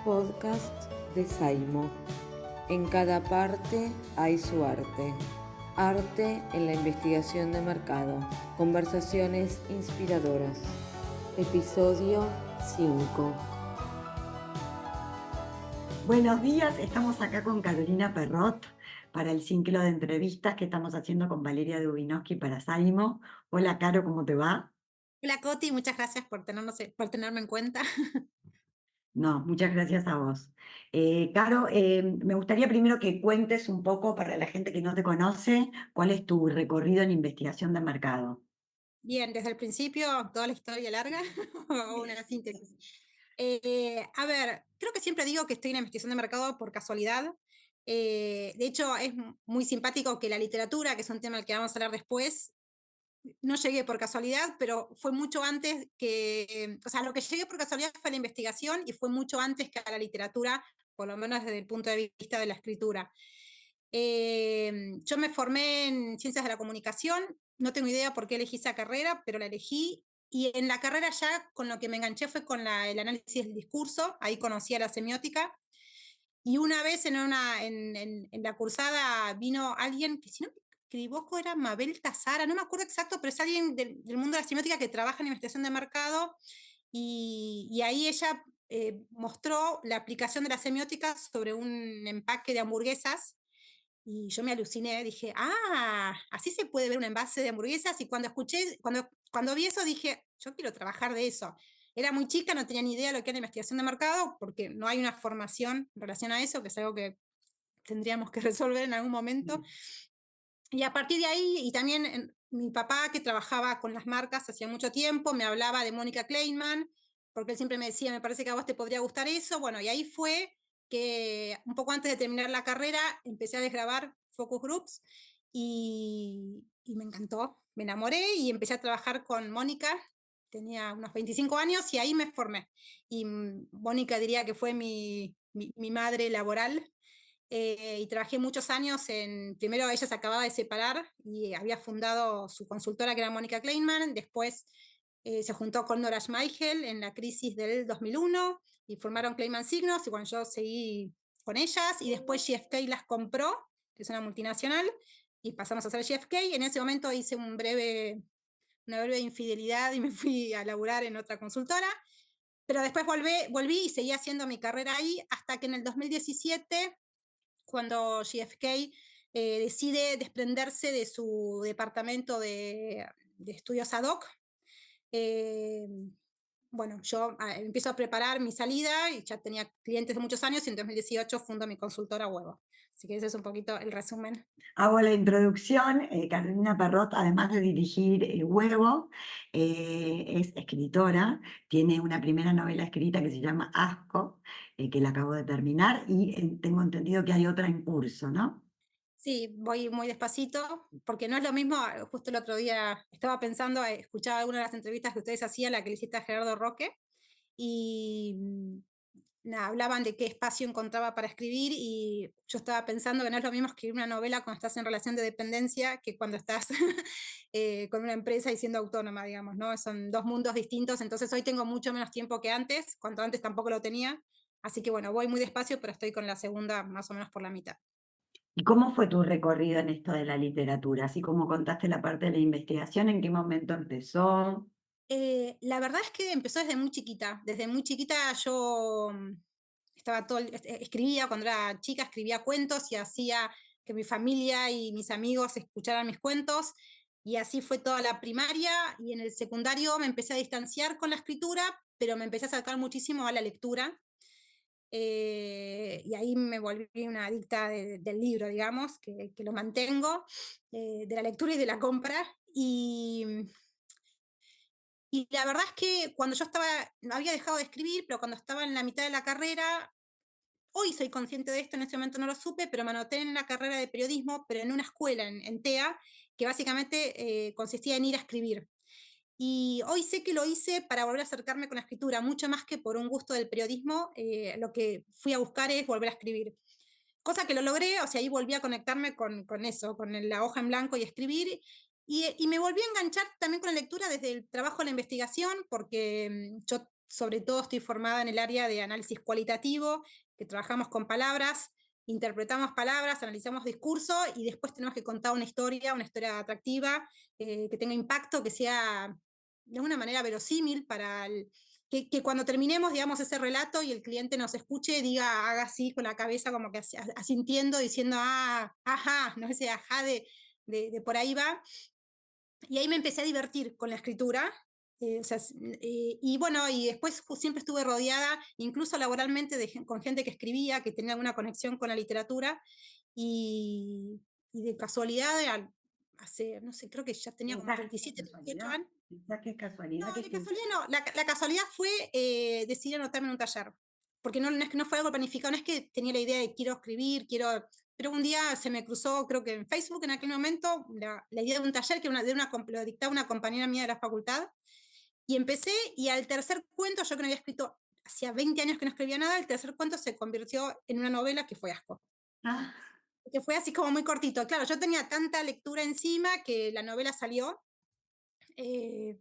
Podcast de Saimo. En cada parte hay su arte. Arte en la investigación de mercado. Conversaciones inspiradoras. Episodio 5. Buenos días, estamos acá con Carolina Perrot para el ciclo de entrevistas que estamos haciendo con Valeria Dubinowski para Saimo. Hola, Caro, ¿cómo te va? Hola Coti, muchas gracias por tenerme en cuenta. No, muchas gracias a vos. Caro, me gustaría primero que cuentes un poco para la gente que no te conoce, cuál es tu recorrido en investigación de mercado. Bien, desde el principio, toda la historia larga o una síntesis. A ver, creo que siempre digo que estoy en investigación de mercado por casualidad. De hecho, es muy simpático que la literatura, que es un tema del que vamos a hablar después, no llegué por casualidad, pero fue mucho antes que, o sea, lo que llegué por casualidad fue la investigación y fue mucho antes que a la literatura, por lo menos desde el punto de vista de la escritura. Yo me formé en ciencias de la comunicación, no tengo idea por qué elegí esa carrera, pero la elegí y en la carrera ya con lo que me enganché fue con el análisis del discurso, ahí conocí a la semiótica y una vez en la cursada vino alguien que si no me equivoco era Mabel Tazara, no me acuerdo exacto, pero es alguien del mundo de la semiótica que trabaja en investigación de mercado y ahí ella mostró la aplicación de la semiótica sobre un empaque de hamburguesas y yo me aluciné, dije, así se puede ver un envase de hamburguesas. Y cuando vi eso, dije, yo quiero trabajar de eso. Era muy chica, no tenía ni idea de lo que era investigación de mercado, porque no hay una formación en relación a eso, que es algo que tendríamos que resolver en algún momento. Y a partir de ahí, y también mi papá, que trabajaba con las marcas hacía mucho tiempo, me hablaba de Mónica Kleinman, porque él siempre me decía, me parece que a vos te podría gustar eso. Bueno, y ahí fue que un poco antes de terminar la carrera empecé a desgrabar focus groups y me encantó, me enamoré y empecé a trabajar con Mónica, tenía unos 25 años y ahí me formé. Y Mónica diría que fue mi madre laboral, y trabajé muchos años primero ella se acababa de separar y había fundado su consultora que era Mónica Kleinman, después se juntó con Nora Schmeichel en la crisis del 2001 y formaron Kleinman Signos y bueno, yo seguí con ellas y después GfK las compró, que es una multinacional, y pasamos a hacer GfK. En ese momento hice una breve infidelidad y me fui a laburar en otra consultora, pero después volví y seguí haciendo mi carrera ahí hasta que en el 2017 cuando GfK decide desprenderse de su departamento de estudios ad hoc. Eh, bueno, yo empiezo a preparar mi salida y ya tenía clientes de muchos años y en 2018 fundo mi consultora Huevo. Así que ese es un poquito el resumen. Hago la introducción. Carolina Perrot, además de dirigir Huevo, es escritora, tiene una primera novela escrita que se llama Asco, que la acabo de terminar, y tengo entendido que hay otra en curso, ¿no? Sí, voy muy despacito, porque no es lo mismo, justo el otro día estaba pensando, escuchaba alguna de las entrevistas que ustedes hacían, la que le hiciste a Gerardo Roque, y nada, hablaban de qué espacio encontraba para escribir y yo estaba pensando que no es lo mismo escribir una novela cuando estás en relación de dependencia que cuando estás con una empresa y siendo autónoma, digamos, ¿no? Son dos mundos distintos, entonces hoy tengo mucho menos tiempo que antes, cuando antes tampoco lo tenía, así que bueno, voy muy despacio, pero estoy con la segunda más o menos por la mitad. ¿Y cómo fue tu recorrido en esto de la literatura? Así como contaste la parte de la investigación, ¿en qué momento empezó? La verdad es que empezó desde muy chiquita. Desde muy chiquita yo escribía, cuando era chica escribía cuentos y hacía que mi familia y mis amigos escucharan mis cuentos. Y así fue toda la primaria y en el secundario me empecé a distanciar con la escritura, pero me empecé a acercar muchísimo a la lectura. Y ahí me volví una adicta del libro, digamos, que lo mantengo, de la lectura y de la compra. Y la verdad es que cuando yo había dejado de escribir, pero cuando estaba en la mitad de la carrera, hoy soy consciente de esto, en ese momento no lo supe, pero me anoté en la carrera de periodismo, pero en una escuela en TEA, que básicamente consistía en ir a escribir. Y hoy sé que lo hice para volver a acercarme con la escritura, mucho más que por un gusto del periodismo, lo que fui a buscar es volver a escribir. Cosa que lo logré, o sea, ahí volví a conectarme con eso, con la hoja en blanco y escribir. Y me volví a enganchar también con la lectura desde el trabajo de la investigación, porque yo sobre todo estoy formada en el área de análisis cualitativo, que trabajamos con palabras, interpretamos palabras, analizamos discurso y después tenemos que contar una historia atractiva, que tenga impacto, que sea de una manera verosímil para que cuando terminemos, digamos, ese relato y el cliente nos escuche, diga, haga así con la cabeza, como que asintiendo, diciendo, ah, ajá, no ese ajá de por ahí va. Y ahí me empecé a divertir con la escritura. O sea, y bueno, y después siempre estuve rodeada, incluso laboralmente, con gente que escribía, que tenía alguna conexión con la literatura, y de casualidad, hace, no sé, creo que ya tenía como Pensás que es 37, 38 casualidad, años. pensás que es No, casualidad que de casualidad no. La casualidad fue decidir anotarme en un taller. Porque no es que no fue algo planificado, no es que tenía la idea de quiero escribir, quiero. Pero un día se me cruzó, creo que en Facebook en aquel momento, la idea de un taller que lo dictaba una compañera mía de la facultad. Y empecé, y al tercer cuento, yo que no había escrito, hacía 20 años que no escribía nada, el tercer cuento se convirtió en una novela que fue Asco. Ah, Que fue así como muy cortito. Claro, yo tenía tanta lectura encima que la novela salió. Eh,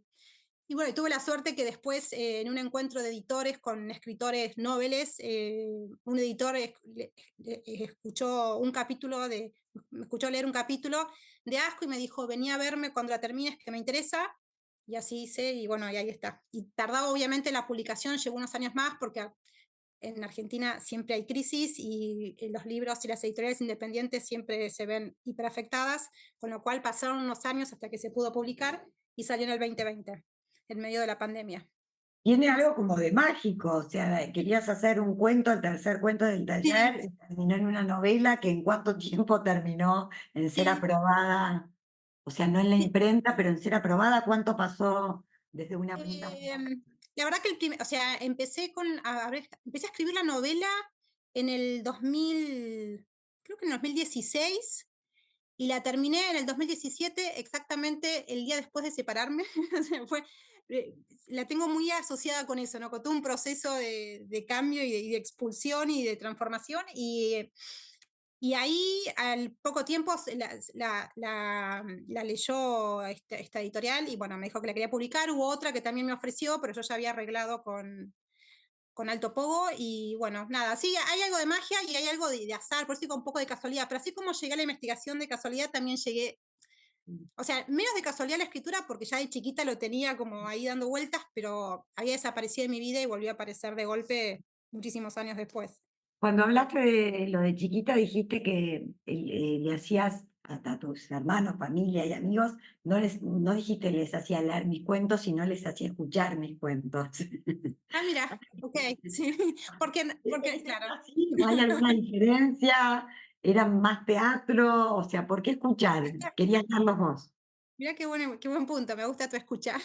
y bueno, tuve la suerte que después, en un encuentro de editores con escritores noveles, un editor escuchó un capítulo me escuchó leer un capítulo de Asco y me dijo, vení a verme cuando la termines, que me interesa. Y así hice, y bueno, y ahí está. Y tardaba obviamente la publicación, llevó unos años más, porque en Argentina siempre hay crisis y los libros y las editoriales independientes siempre se ven hiperafectadas, con lo cual pasaron unos años hasta que se pudo publicar y salió en el 2020, en medio de la pandemia. tiene algo como de mágico, o sea, querías hacer un cuento, el tercer cuento del taller, Sí, y terminó en una novela que en cuánto tiempo terminó en ser sí, aprobada, o sea, no en la sí. imprenta, pero en ser aprobada, ¿cuánto pasó desde una punta? La verdad que o sea, empecé a escribir la novela en el 2000, creo que en el 2016, y la terminé en el 2017, exactamente el día después de separarme. O sea, eh, la tengo muy asociada con eso, ¿no? Con todo un proceso de cambio y de expulsión y de transformación. Y ahí, al poco tiempo, la leyó esta editorial y bueno, me dijo que la quería publicar. Hubo otra que también me ofreció, pero yo ya había arreglado con Alto Pogo, y bueno, nada, sí, hay algo de magia y hay algo de azar, por eso digo un poco de casualidad, pero así como llegué a la investigación de casualidad, también llegué, o sea, menos de casualidad a la escritura, porque ya de chiquita lo tenía como ahí dando vueltas, pero había desaparecido de mi vida y volvió a aparecer de golpe muchísimos años después. Cuando hablaste de lo de chiquita, dijiste que le hacías a tus hermanos, familia y amigos, no dijiste les hacía leer mis cuentos, sino les hacía escuchar mis cuentos. Ah, mira, ok, sí, porque ¿Es claro. así? ¿O hay alguna diferencia? ¿Era más teatro? O sea, ¿por qué escuchar? Querías darlos vos. Mira qué buen punto, me gusta tu escucha.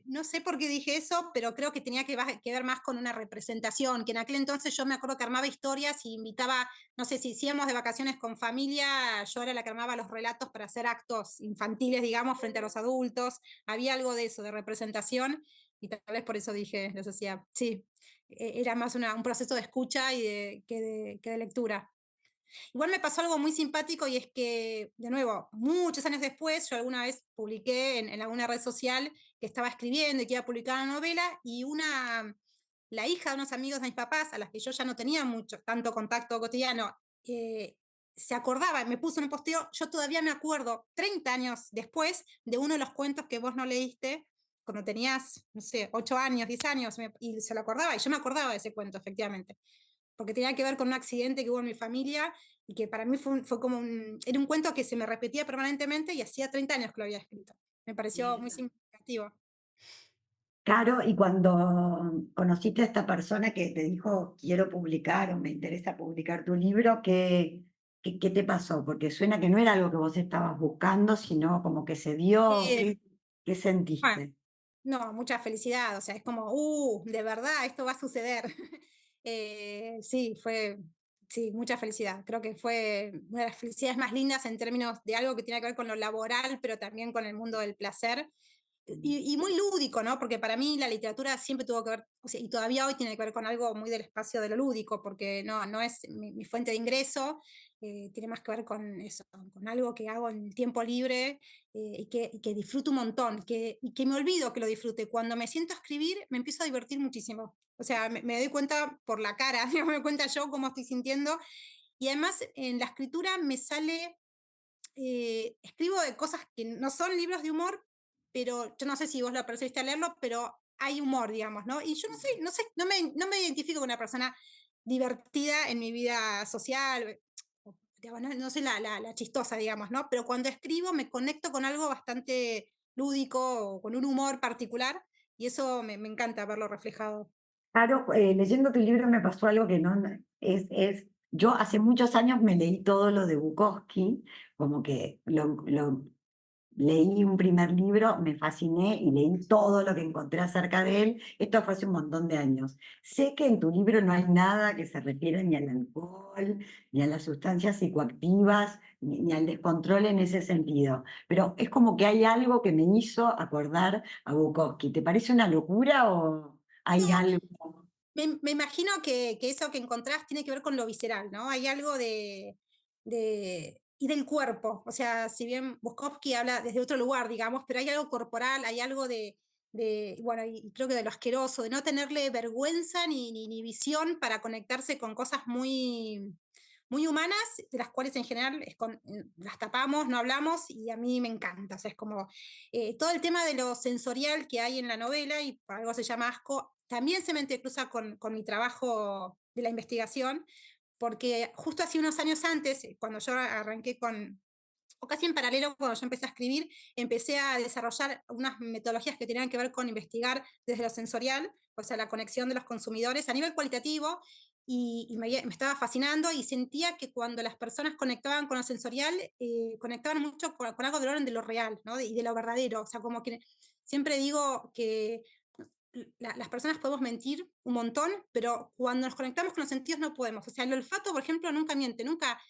No sé por qué dije eso, pero creo que tenía que ver más con una representación, que en aquel entonces yo me acuerdo que armaba historias y invitaba, no sé, si íbamos de vacaciones con familia, yo era la que armaba los relatos para hacer actos infantiles, digamos, frente a los adultos. Había algo de eso, de representación, y tal vez por eso dije, les decía, sí, era más un proceso de escucha que de lectura. Igual me pasó algo muy simpático, y es que, de nuevo, muchos años después, yo alguna vez publiqué en alguna red social que estaba escribiendo y que iba a publicar una novela, y la hija de unos amigos de mis papás, a las que yo ya no tenía tanto contacto cotidiano, se acordaba, me puso en un posteo, yo todavía me acuerdo, 30 años después, de uno de los cuentos que vos no leíste, cuando tenías, no sé, 8 años, 10 años, y se lo acordaba, y yo me acordaba de ese cuento, efectivamente, porque tenía que ver con un accidente que hubo en mi familia, y que para mí fue como era un cuento que se me repetía permanentemente, y hacía 30 años que lo había escrito. Me pareció muy significativo. Claro, y cuando conociste a esta persona que te dijo, quiero publicar o me interesa publicar tu libro, ¿qué te pasó? Porque suena que no era algo que vos estabas buscando, sino como que se dio. Eh, ¿Qué bueno, sentiste? no, mucha felicidad, o sea, es como, de verdad, esto va a suceder. Sí, sí, mucha felicidad. Creo que fue una de las felicidades más lindas en términos de algo que tiene que ver con lo laboral, pero también con el mundo del placer. y muy lúdico, ¿no? Porque para mí la literatura siempre tuvo que ver, o sea, y todavía hoy tiene que ver con algo muy del espacio de lo lúdico, porque no es mi fuente de ingreso, tiene más que ver con eso, con algo que hago en el tiempo libre y que disfruto un montón, y que me olvido que lo disfrute. Cuando me siento a escribir, me empiezo a divertir muchísimo. O sea, me doy cuenta por la cara, me doy cuenta yo cómo estoy sintiendo. Y además en la escritura me sale escribo de cosas que no son libros de humor, pero yo no sé si vos lo percibiste a leerlo, pero hay humor, digamos, ¿no? Y yo no me identifico con una persona divertida en mi vida social, digamos, no soy la chistosa, digamos, ¿no? Pero cuando escribo me conecto con algo bastante lúdico o con un humor particular y eso me encanta verlo reflejado. Claro, leyendo tu libro me pasó algo que yo hace muchos años me leí todo lo de Bukowski, como que lo leí un primer libro, me fasciné y leí todo lo que encontré acerca de él. Esto fue hace un montón de años. Sé que en tu libro no hay nada que se refiera ni al alcohol, ni a las sustancias psicoactivas, ni al descontrol en ese sentido, pero es como que hay algo que me hizo acordar a Bukowski. ¿Te parece una locura o hay No, algo? me imagino que eso que encontrás tiene que ver con lo visceral, ¿no? Hay algo y del cuerpo. O sea, si bien Bukowski habla desde otro lugar, digamos, pero hay algo corporal, hay algo bueno, y creo que de lo asqueroso, de no tenerle vergüenza ni visión para conectarse con cosas muy humanas, de las cuales en general las tapamos, no hablamos, y a mí me encanta. O sea, es como todo el tema de lo sensorial que hay en la novela, y por algo se llama Asco, también se me entrecruza con mi trabajo de la investigación, porque justo hace unos años antes, cuando yo arranqué o casi en paralelo cuando yo empecé a escribir, empecé a desarrollar unas metodologías que tenían que ver con investigar desde lo sensorial, o sea, la conexión de los consumidores a nivel cualitativo, y me estaba fascinando y sentía que cuando las personas conectaban con lo sensorial, conectaban mucho con algo del orden de lo real, ¿no? Y de lo verdadero. O sea, como que siempre digo que las personas podemos mentir un montón, pero cuando nos conectamos con los sentidos no podemos. O sea, el olfato, por ejemplo, nunca miente, nunca.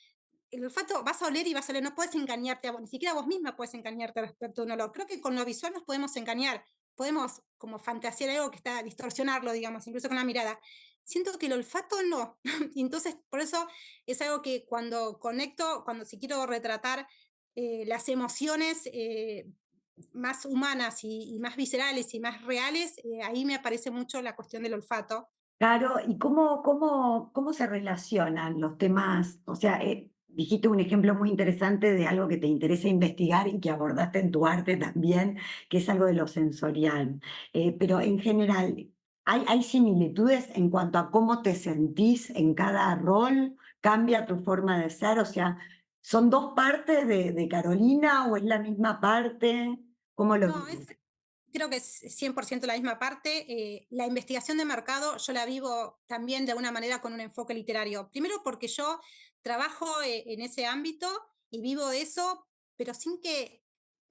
El olfato vas a oler y vas a oler, no puedes engañarte, ni siquiera vos misma puedes engañarte respecto a un olor. Creo que con lo visual nos podemos engañar, podemos como fantasear algo que está, distorsionarlo, digamos, incluso con la mirada. Siento que el olfato no. Y entonces, por eso es algo que cuando conecto, cuando si quiero retratar las emociones más humanas y más viscerales y más reales, ahí me aparece mucho la cuestión del olfato. Claro, ¿y cómo se relacionan los temas? O sea, dijiste un ejemplo muy interesante de algo que te interesa investigar y que abordaste en tu arte también, que es algo de lo sensorial. Pero en general, ¿hay similitudes en cuanto a cómo te sentís en cada rol? ¿Cambia tu forma de ser? O sea, ¿son dos partes de Carolina o es la misma parte? ¿Cómo lo No, vives? creo que es 100% la misma parte. La investigación de mercado yo la vivo también de alguna manera con un enfoque literario. Primero porque yo trabajo en ese ámbito y vivo de eso, pero sin que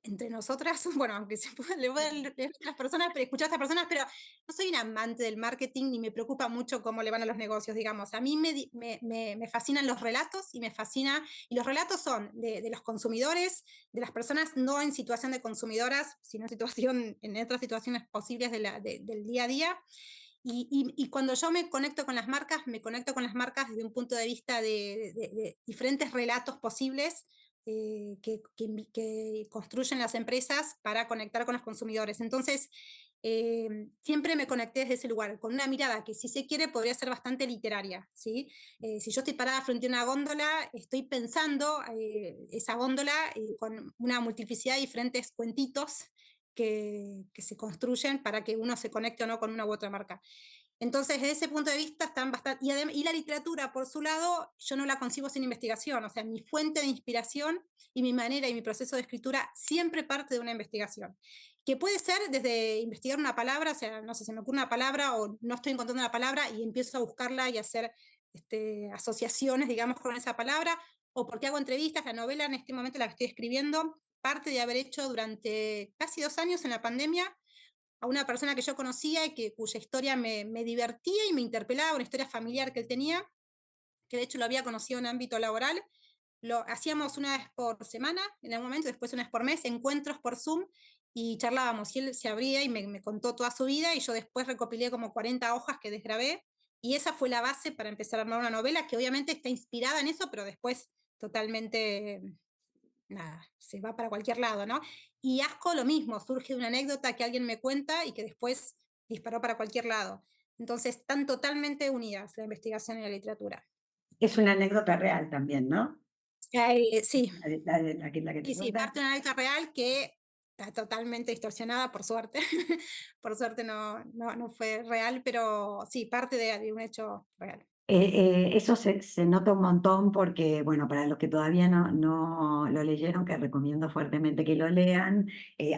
entre nosotras, bueno, aunque se pueda, le voy a leer a otras personas, pero escuchar a otras personas, pero no soy un amante del marketing ni me preocupa mucho cómo le van a los negocios, digamos. A mí me fascinan los relatos y me fascina, y los relatos son de los consumidores, de las personas no en situación de consumidoras, sino en otras situaciones posibles del día a día. Y cuando yo me conecto con las marcas, me conecto con las marcas desde un punto de vista de diferentes relatos posibles que construyen las empresas para conectar con los consumidores. Entonces, siempre me conecté desde ese lugar, con una mirada que si se quiere podría ser bastante literaria. ¿Sí? Si yo estoy parada frente a una góndola, estoy pensando esa góndola con una multiplicidad de diferentes cuentitos que se construyen para que uno se conecte o no con una u otra marca. Entonces, desde ese punto de vista están bastante. Y la literatura, por su lado, yo no la concibo sin investigación. O sea, mi fuente de inspiración y mi manera y mi proceso de escritura siempre parte de una investigación. Que puede ser desde investigar una palabra, o sea, no sé, se me ocurre una palabra o no estoy encontrando una palabra y empiezo a buscarla y hacer asociaciones, digamos, con esa palabra, o porque hago entrevistas. La novela en este momento la que estoy escribiendo parte de haber hecho durante casi 2 años en la pandemia a una persona que yo conocía y cuya historia me divertía y me interpelaba, una historia familiar que él tenía, que de hecho lo había conocido en ámbito laboral. Lo hacíamos una vez por semana, en algún momento, después una vez por mes, encuentros por Zoom, y charlábamos, y él se abría y me contó toda su vida, y yo después recopilé como 40 hojas que desgrabé, y esa fue la base para empezar a armar una novela que obviamente está inspirada en eso, pero después totalmente, nada, se va para cualquier lado, ¿no? Y Asco lo mismo, surge de una anécdota que alguien me cuenta y que después disparó para cualquier lado. Entonces están totalmente unidas la investigación y la literatura. Es una anécdota real también, ¿no? Sí, La que te sí, cuentas. parte de una anécdota real que está totalmente distorsionada, por suerte. Por suerte no fue real, pero sí, parte de un hecho real. Eso se nota un montón porque, bueno, para los que todavía no lo leyeron, que recomiendo fuertemente que lo lean,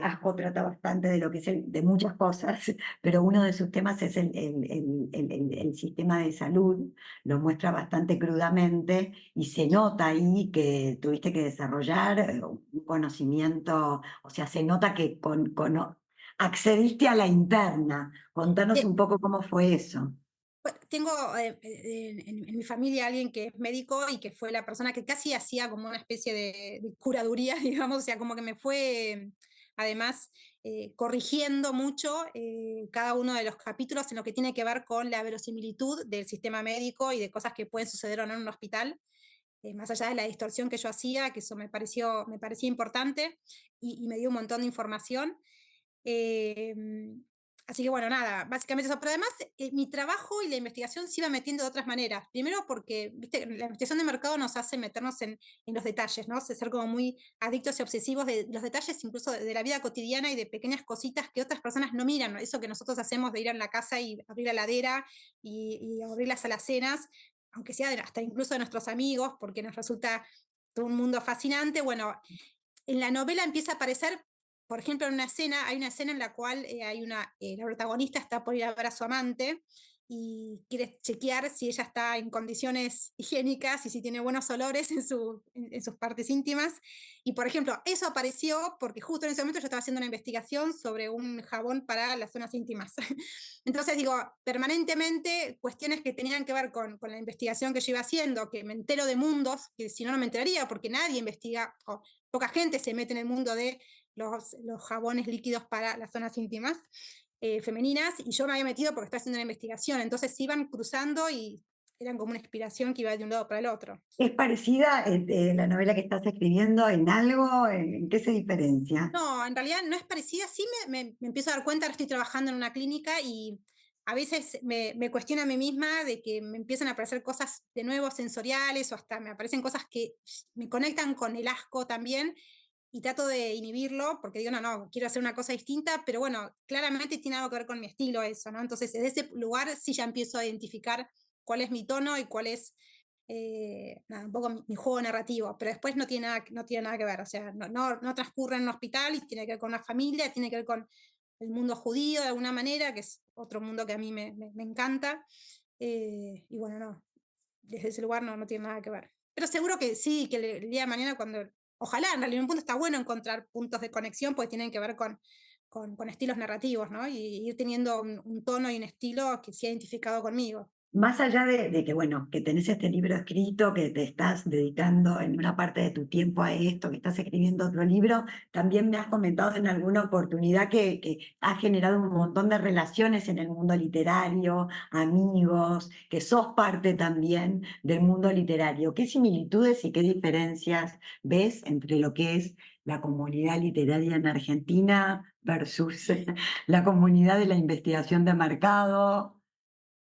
Asco trata bastante de lo que es de muchas cosas, pero uno de sus temas es el sistema de salud, lo muestra bastante crudamente y se nota ahí que tuviste que desarrollar un conocimiento, o sea, se nota que accediste a la interna. Contanos Eh, un poco cómo fue eso. Bueno, tengo en mi familia alguien que es médico y que fue la persona que casi hacía como una especie de curaduría, digamos, o sea, como que me fue además corrigiendo mucho cada uno de los capítulos en lo que tiene que ver con la verosimilitud del sistema médico y de cosas que pueden suceder o no en un hospital, más allá de la distorsión que yo hacía, que eso me parecía importante y me dio un montón de información. Eh, Así que bueno, nada, básicamente eso. Pero además, mi trabajo y la investigación se iba metiendo de otras maneras. Primero porque, viste, la investigación de mercado nos hace meternos en los detalles, ¿no? Ser como muy adictos y obsesivos de los detalles, incluso de la vida cotidiana y de pequeñas cositas que otras personas no miran, ¿no? Eso que nosotros hacemos de ir a la casa y abrir la heladera y abrir las alacenas, aunque sea hasta incluso de nuestros amigos, porque nos resulta todo un mundo fascinante. Bueno, en la novela empieza a aparecer, por ejemplo, hay una escena en la cual la protagonista está por ir a ver a su amante y quiere chequear si ella está en condiciones higiénicas y si tiene buenos olores en sus partes íntimas. Y, por ejemplo, eso apareció porque justo en ese momento yo estaba haciendo una investigación sobre un jabón para las zonas íntimas. Entonces, digo, permanentemente cuestiones que tenían que ver con la investigación que yo iba haciendo, que me entero de mundos, que si no, no me enteraría, porque nadie investiga, o poca gente se mete en el mundo de los jabones líquidos para las zonas íntimas femeninas, y yo me había metido porque estaba haciendo una investigación, entonces se iban cruzando y eran como una inspiración que iba de un lado para el otro. ¿Es parecida la novela que estás escribiendo en algo? ¿En qué se diferencia? No, en realidad no es parecida, sí me empiezo a dar cuenta, ahora estoy trabajando en una clínica y a veces me cuestiono a mí misma de que me empiezan a aparecer cosas de nuevo sensoriales o hasta me aparecen cosas que me conectan con el asco también y trato de inhibirlo porque digo, no, quiero hacer una cosa distinta, pero bueno, claramente tiene algo que ver con mi estilo eso, ¿no? Entonces, desde ese lugar sí ya empiezo a identificar cuál es mi tono y cuál es nada, un poco mi juego narrativo, pero después no tiene nada que ver, o sea, no transcurre en un hospital y tiene que ver con una familia, tiene que ver con el mundo judío de alguna manera, que es otro mundo que a mí me encanta, y bueno, no, desde ese lugar no tiene nada que ver. Pero seguro que sí, que el día de mañana ojalá, en realidad en un punto está bueno encontrar puntos de conexión, porque tienen que ver con estilos narrativos, ¿no? Y ir teniendo un tono y un estilo que sea identificado conmigo. Más allá de que, bueno, que tenés este libro escrito, que te estás dedicando en una parte de tu tiempo a esto, que estás escribiendo otro libro, también me has comentado en alguna oportunidad que has generado un montón de relaciones en el mundo literario, amigos, que sos parte también del mundo literario. ¿Qué similitudes y qué diferencias ves entre lo que es la comunidad literaria en Argentina versus la comunidad de la investigación de mercado?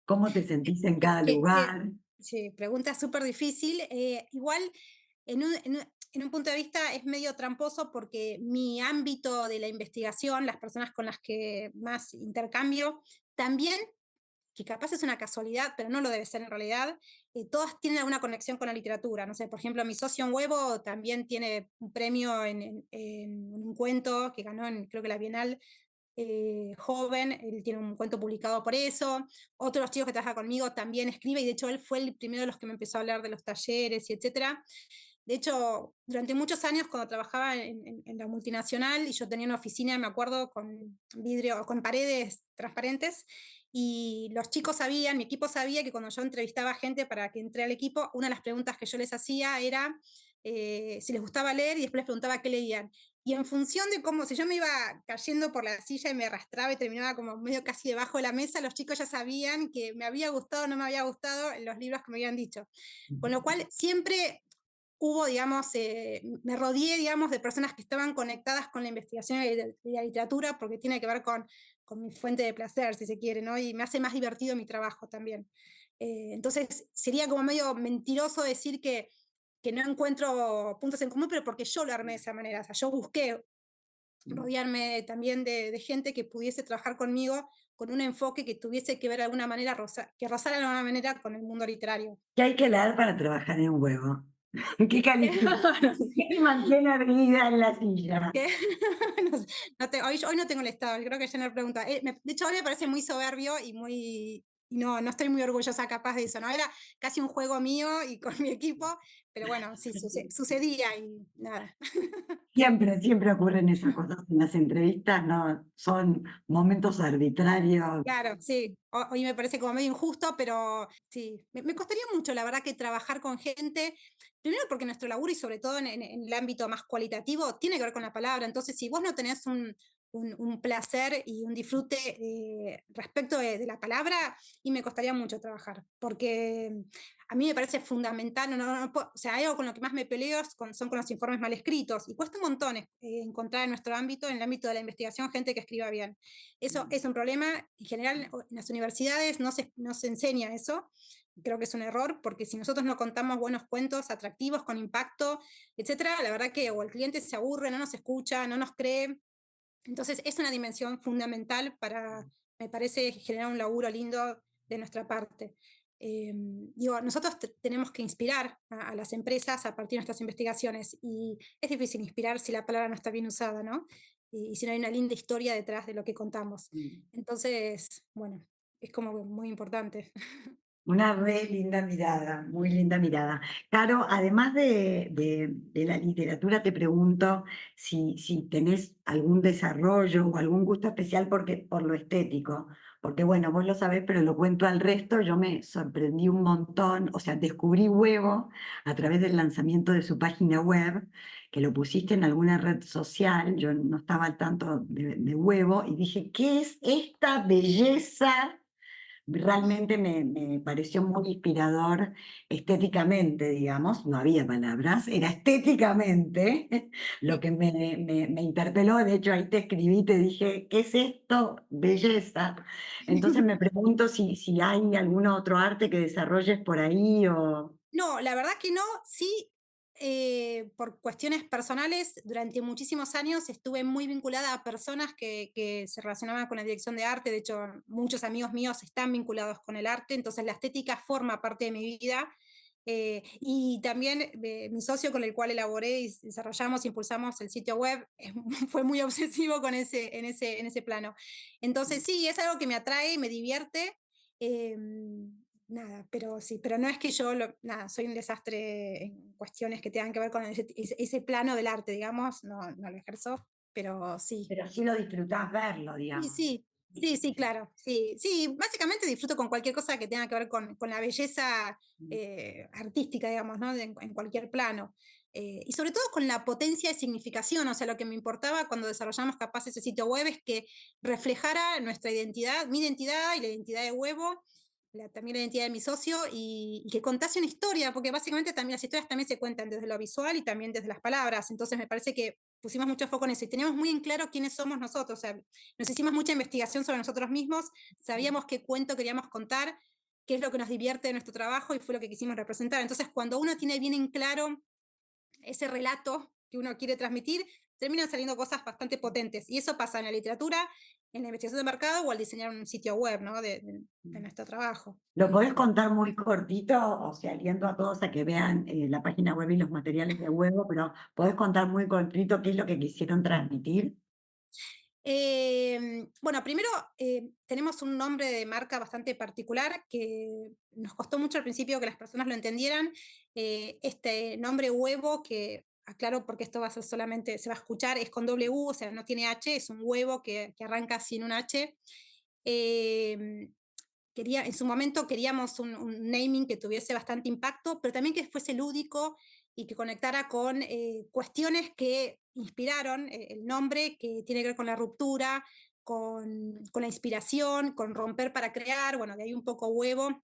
¿Cómo te sentís en cada lugar? Sí, pregunta súper difícil. Igual, en un punto de vista es medio tramposo porque mi ámbito de la investigación, las personas con las que más intercambio, también, que capaz es una casualidad, pero no lo debe ser en realidad, todas tienen alguna conexión con la literatura. No sé, por ejemplo, mi socio en Huevo también tiene un premio en un cuento que ganó en, creo que la Bienal joven, él tiene un cuento publicado por eso. Otro de los chicos que trabaja conmigo también escribe, y de hecho él fue el primero de los que me empezó a hablar de los talleres y etcétera. De hecho, durante muchos años cuando trabajaba en la multinacional y yo tenía una oficina, me acuerdo, con vidrio, con paredes transparentes, y los chicos sabían, mi equipo sabía que cuando yo entrevistaba gente para que entre al equipo, una de las preguntas que yo les hacía era si les gustaba leer y después les preguntaba qué leían. Y en función de cómo, si yo me iba cayendo por la silla y me arrastraba y terminaba como medio casi debajo de la mesa, los chicos ya sabían que me había gustado o no me había gustado los libros que me habían dicho. Con lo cual siempre hubo, digamos, me rodeé, digamos, de personas que estaban conectadas con la investigación y la literatura, porque tiene que ver con mi fuente de placer, si se quiere, ¿no? Y me hace más divertido mi trabajo también. Entonces, sería como medio mentiroso decir que no encuentro puntos en común, pero porque yo lo armé de esa manera. O sea, yo busqué rodearme también de gente que pudiese trabajar conmigo con un enfoque que tuviese que ver de alguna manera, que rozara de alguna manera con el mundo literario. ¿Qué hay que leer para trabajar en un huevo? ¿Qué califica? ¿Qué te mantiene erguida en la silla? Que no sé, hoy no tengo el estado, creo que ya no pregunta. De hecho, hoy me parece muy soberbio y no estoy muy orgullosa capaz de eso, ¿no? Era casi un juego mío y con mi equipo, pero bueno, sí, sucedía y nada. Siempre ocurren esas cosas en las entrevistas, no son momentos arbitrarios. Claro, sí. Hoy me parece como medio injusto, pero sí. Me costaría mucho, la verdad, que trabajar con gente. Primero porque nuestro laburo y sobre todo en el ámbito más cualitativo tiene que ver con la palabra. Entonces, si vos no tenés un placer y un disfrute respecto de la palabra, y me costaría mucho trabajar. Porque a mí me parece fundamental, o sea, algo con lo que más me peleo son con los informes mal escritos. Y cuesta un montón encontrar en nuestro ámbito, en el ámbito de la investigación, gente que escriba bien. Eso es un problema. En general, en las universidades no se enseña eso. Creo que es un error, porque si nosotros no contamos buenos cuentos atractivos, con impacto, etcétera, la verdad que o el cliente se aburre, no nos escucha, no nos cree. Entonces, es una dimensión fundamental para, me parece, generar un laburo lindo de nuestra parte. Digo, nosotros tenemos que inspirar a las empresas a partir de nuestras investigaciones, y es difícil inspirar si la palabra no está bien usada, ¿no? Y si no hay una linda historia detrás de lo que contamos. Entonces, bueno, es como muy importante. Una re linda mirada, muy linda mirada. Caro, además de la literatura, te pregunto si tenés algún desarrollo o algún gusto especial por lo estético. Porque bueno, vos lo sabés, pero lo cuento al resto. Yo me sorprendí un montón, o sea, descubrí Huevo a través del lanzamiento de su página web, que lo pusiste en alguna red social. Yo no estaba al tanto de Huevo y dije, ¿qué es esta belleza? Realmente me pareció muy inspirador estéticamente, digamos, no había palabras, era estéticamente lo que me interpeló. De hecho, ahí te escribí, te dije, ¿qué es esto? Belleza. Entonces me pregunto si hay algún otro arte que desarrolles por ahí o... No, la verdad que no. Sí, por cuestiones personales, durante muchísimos años estuve muy vinculada a personas que se relacionaban con la dirección de arte. De hecho, muchos amigos míos están vinculados con el arte, entonces la estética forma parte de mi vida. Y también mi socio con el cual elaboré y desarrollamos, impulsamos el sitio web, fue muy obsesivo con en ese plano. Entonces sí, es algo que me atrae, me divierte. Nada, pero sí, pero no es que yo, nada, soy un desastre en cuestiones que tengan que ver con ese plano del arte, digamos, no lo ejerzo, pero sí. Pero sí lo disfrutás verlo, Sí, digamos. sí, sí, claro, sí, sí, básicamente disfruto con cualquier cosa que tenga que ver con la belleza artística, digamos, ¿no? En cualquier plano. Y sobre todo con la potencia de significación, o sea, lo que me importaba cuando desarrollamos capaz ese sitio web es que reflejara nuestra identidad, mi identidad y la identidad de Huevo, también la identidad de mi socio, y que contase una historia, porque básicamente también las historias también se cuentan desde lo visual y también desde las palabras. Entonces me parece que pusimos mucho foco en eso y teníamos muy en claro quiénes somos nosotros. O sea, nos hicimos mucha investigación sobre nosotros mismos, sabíamos qué cuento queríamos contar, qué es lo que nos divierte de nuestro trabajo, y fue lo que quisimos representar. Entonces, cuando uno tiene bien en claro ese relato que uno quiere transmitir, terminan saliendo cosas bastante potentes. Y eso pasa en la literatura, en la investigación de mercado o al diseñar un sitio web, ¿no? De nuestro trabajo. ¿Lo podés contar muy cortito? O sea, aliento a todos a que vean la página web y los materiales de Huevo, pero ¿podés contar muy cortito qué es lo que quisieron transmitir? Bueno, primero tenemos un nombre de marca bastante particular que nos costó mucho al principio que las personas lo entendieran. Este nombre Huevo, que aclaro porque esto va a ser solamente, se va a escuchar, es con doble U, o sea, no tiene H, es un huevo que arranca sin un H. Eh, en su momento queríamos un naming que tuviese bastante impacto, pero también que fuese lúdico y que conectara con cuestiones que inspiraron el nombre, que tiene que ver con la ruptura, con la inspiración, con romper para crear, bueno, de ahí un poco huevo.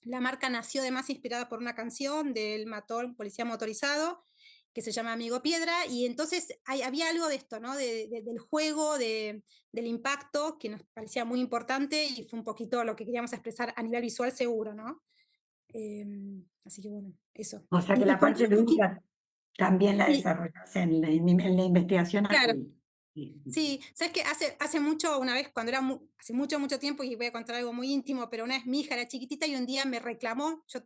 La marca nació además inspirada por una canción del Matón, policía motorizado, que se llama Amigo Piedra, y entonces había algo de esto, ¿no? Del juego, del impacto, que nos parecía muy importante y fue un poquito lo que queríamos expresar a nivel visual seguro, ¿no? Así que bueno, eso. O sea que la parte Contame un poquito. lúdica también la Sí, desarrollas en la investigación a claro. full. Sí, sí, sí. Sí, sabes que hace mucho, una vez, cuando era hace mucho tiempo, y voy a contar algo muy íntimo, pero una vez mi hija era chiquitita y un día me reclamó, yo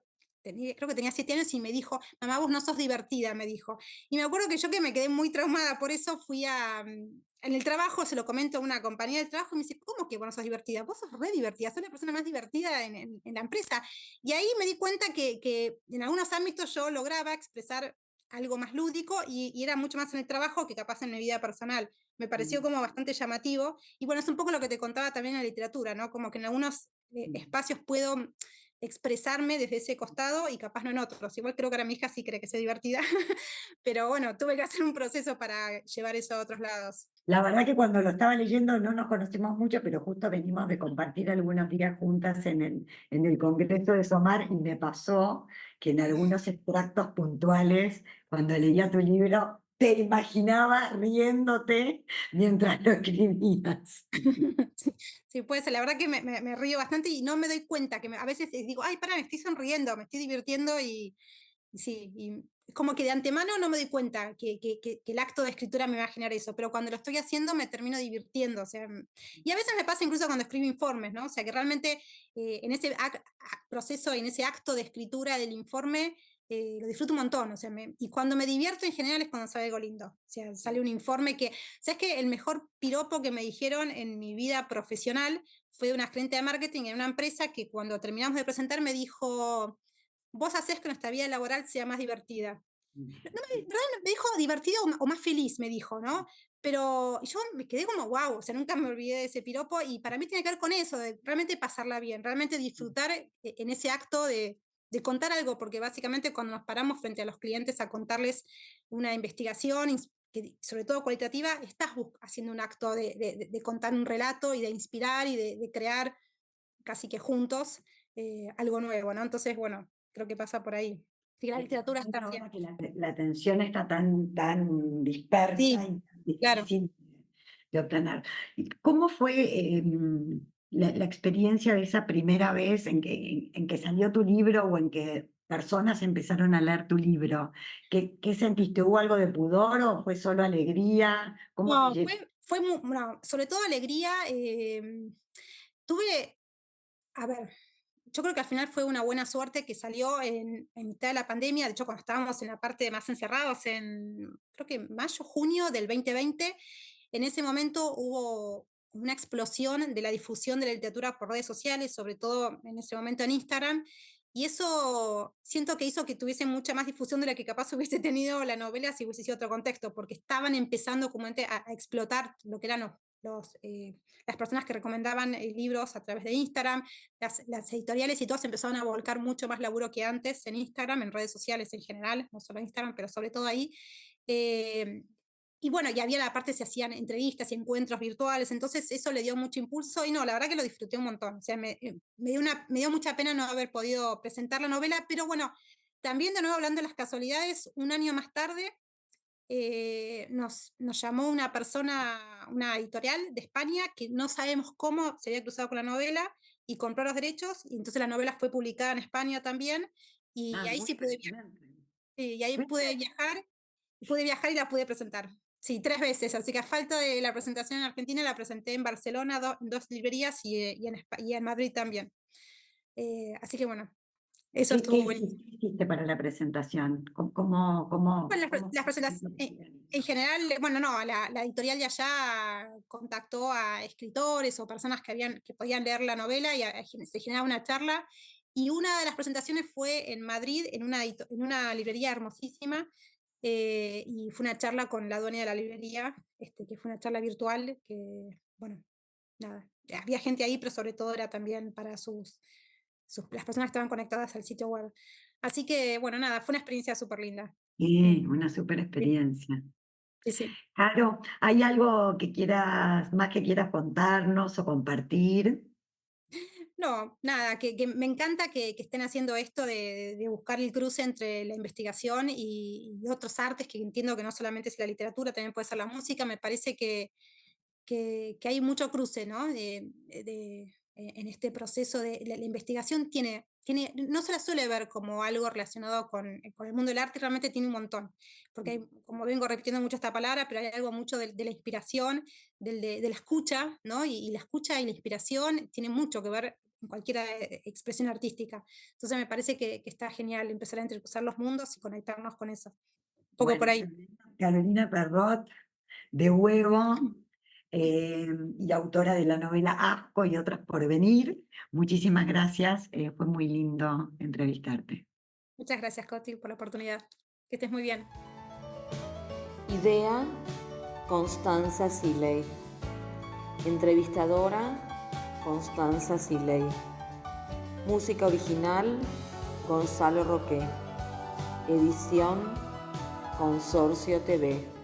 creo que tenía 7 años y me dijo, mamá, vos no sos divertida, me dijo. Y me acuerdo que yo que me quedé muy traumada por eso, fui en el trabajo, se lo comento a una compañía de trabajo y me dice, ¿cómo que vos no sos divertida? Vos sos re divertida, sos la persona más divertida en la empresa. Y ahí me di cuenta que en algunos ámbitos yo lograba expresar algo más lúdico y era mucho más en el trabajo que capaz en mi vida personal. Me pareció como bastante llamativo. Y bueno, es un poco lo que te contaba también en la literatura, ¿no? Como que en algunos espacios puedo expresarme desde ese costado y capaz no en otros. Igual creo que ahora mi hija sí cree que soy divertida, pero bueno, tuve que hacer un proceso para llevar eso a otros lados. La verdad que cuando lo estaba leyendo no nos conocemos mucho, pero justo venimos de compartir algunos días juntas en el Congreso de SOMAR y me pasó que en algunos extractos puntuales, cuando leía tu libro, te imaginaba riéndote mientras lo escribías. Sí, sí, puede ser. La verdad que me río bastante y no me doy cuenta, que a veces digo, ay, para, me estoy sonriendo, me estoy divirtiendo y sí, y es como que de antemano no me doy cuenta que el acto de escritura me va a generar eso, pero cuando lo estoy haciendo me termino divirtiendo, o sea, y a veces me pasa incluso cuando escribo informes, ¿no? O sea, que realmente en ese proceso, en ese acto de escritura del informe, lo disfruto un montón, o sea, y cuando me divierto en general es cuando sale algo lindo, o sea, sale un informe que, ¿sabes qué? El mejor piropo que me dijeron en mi vida profesional fue de una gerente de marketing en una empresa que cuando terminamos de presentar me dijo, vos hacés que nuestra vida laboral sea más divertida. No me dijo divertido o más feliz, me dijo, ¿no? Pero yo me quedé como, wow, o sea, nunca me olvidé de ese piropo y para mí tiene que ver con eso, de realmente pasarla bien, realmente disfrutar en ese acto de contar algo, porque básicamente cuando nos paramos frente a los clientes a contarles una investigación, que, sobre todo cualitativa, estás haciendo un acto de contar un relato y de inspirar y de crear casi que juntos algo nuevo, ¿no? Entonces, bueno, creo que pasa por ahí. Sí, la literatura está Ahora siempre. que la atención está tan dispersa Sí, y tan claro. difícil de obtener. ¿Y cómo fue la experiencia de esa primera vez en que salió tu libro o en que personas empezaron a leer tu libro? ¿Qué sentiste? ¿Hubo algo de pudor o fue solo alegría? ¿Cómo te No, llegó? no, sobre todo alegría. Tuve, a ver, yo creo que al final fue una buena suerte que salió en mitad de la pandemia, de hecho cuando estábamos en la parte más encerrados, creo que mayo, junio del 2020, en ese momento hubo una explosión de la difusión de la literatura por redes sociales, sobre todo en ese momento en Instagram, y eso siento que hizo que tuviese mucha más difusión de la que capaz hubiese tenido la novela si hubiese sido otro contexto, porque estaban empezando como a explotar lo que eran las personas que recomendaban libros a través de Instagram, las editoriales y todas empezaron a volcar mucho más laburo que antes en Instagram, en redes sociales en general, no solo en Instagram, pero sobre todo ahí. Eh, y bueno, y había la parte, se hacían entrevistas y encuentros virtuales, entonces eso le dio mucho impulso y no, la verdad que lo disfruté un montón. O sea, me dio mucha pena no haber podido presentar la novela, pero bueno, también de nuevo hablando de las casualidades, un año más tarde nos llamó una persona, una editorial de España, que no sabemos cómo se había cruzado con la novela y compró los derechos, y entonces la novela fue publicada en España también, y Ah, ahí muy sí pude, impresionante. y ahí pude viajar y la pude presentar. Sí, 3 veces, así que a falta de la presentación en Argentina, la presenté en Barcelona, en 2 librerías y en Madrid también. Así que bueno, eso ¿Qué estuvo buenísimo. hiciste para la presentación? Bueno, Cómo las presentaciones, fue? en general, bueno, no, la editorial de allá contactó a escritores o personas que podían leer la novela y se generaba una charla. Y una de las presentaciones fue en Madrid, en una librería hermosísima, y fue una charla con la dueña de la librería, que fue una charla virtual, que, bueno, nada, había gente ahí, pero sobre todo era también para las personas que estaban conectadas al sitio web. Así que, bueno, nada, fue una experiencia súper linda. Sí, una super experiencia. Sí, sí. Caro, ¿hay algo que quieras, más que quieras contarnos o compartir? No, nada, que me encanta que estén haciendo esto de buscar el cruce entre la investigación y otros artes, que entiendo que no solamente es la literatura, también puede ser la música. Me parece que hay mucho cruce, ¿no? En este proceso de la investigación no se la suele ver como algo relacionado con el mundo del arte, realmente tiene un montón, porque hay, como vengo repitiendo mucho esta palabra, pero hay algo mucho de la inspiración, de la escucha, ¿no? Y la escucha y la inspiración tienen mucho que ver en cualquier expresión artística. Entonces me parece que está genial empezar a intercruzar los mundos y conectarnos con eso. Un poco por Bueno, ahí. Carolina Perrot, de Huevo, y autora de la novela Asco y otras por venir. Muchísimas gracias, fue muy lindo entrevistarte. Muchas gracias, Coti, por la oportunidad. Que estés muy bien. Idea, Constanza Siley. Entrevistadora, Constanza Siley. Música original, Gonzalo Roque. Edición, Consorcio TV.